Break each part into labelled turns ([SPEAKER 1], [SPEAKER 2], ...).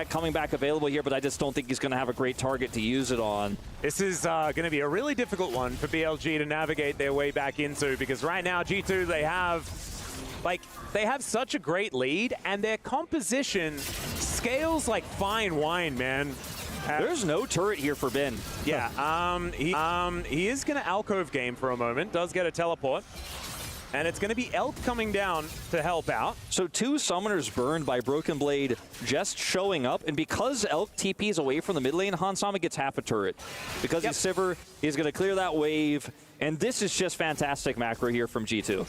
[SPEAKER 1] coming back available here, but I just don't think he's going to have a great target to use it on.
[SPEAKER 2] This is going to be a really difficult one for BLG to navigate their way back into, because right now G2, they have such a great lead, and their composition scales like fine wine, man.
[SPEAKER 1] There's no turret here for Ben.
[SPEAKER 2] Yeah, he is going to alcove game for a moment, does get a teleport. And it's going to be Elk coming down to help out.
[SPEAKER 1] So 2 summoners burned by Broken Blade just showing up, and because Elk TP's away from the mid lane, Hansama gets half a turret. Because he's Sivir, he's going to clear that wave, and this is just fantastic macro here from G2.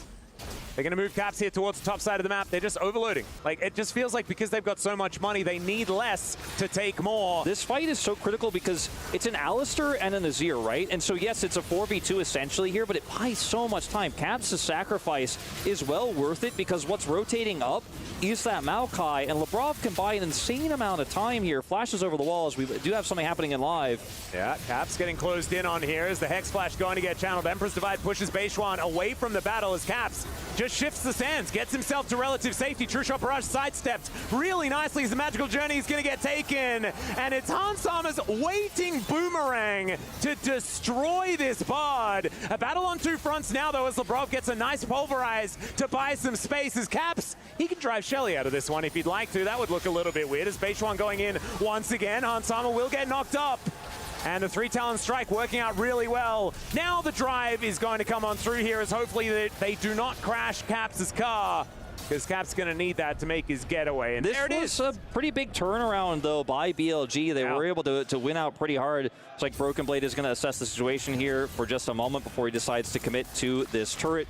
[SPEAKER 2] They're going to move Caps here towards the top side of the map. They're just overloading. Like, it just feels like because they've got so much money, they need less to take more.
[SPEAKER 1] This fight is so critical because it's an Alistar and an Azir, right? And so, yes, it's a 4v2 essentially here, but it buys so much time. Caps' sacrifice is well worth it because what's rotating up is that Maokai, and Labrov can buy an insane amount of time here. Flashes over the wall as we do have something happening in live.
[SPEAKER 2] Yeah, Caps getting closed in on here as the Hex Flash going to get channeled. Emperor's Divide pushes Beishuan away from the battle as Caps just shifts the sands, gets himself to relative safety. True Shot Barrage sidestepped really nicely as the Magical Journey is going to get taken. And it's Hansama's waiting boomerang to destroy this Bard. A battle on 2 fronts now, though, as Labrov gets a nice Pulverize to buy some space. As Caps, he can drive Shelly out of this one if he'd like to. That would look a little bit weird as Beishuan going in once again. Hansama will get knocked up. And the 3 Talon Strike working out really well. Now the drive is going to come on through here as hopefully they do not crash Caps' car, because Cap's going to need that to make his getaway. And there it is.
[SPEAKER 1] This was a pretty big turnaround, though, by BLG. They were able to win out pretty hard. It's like Broken Blade is going to assess the situation here for just a moment before he decides to commit to this turret.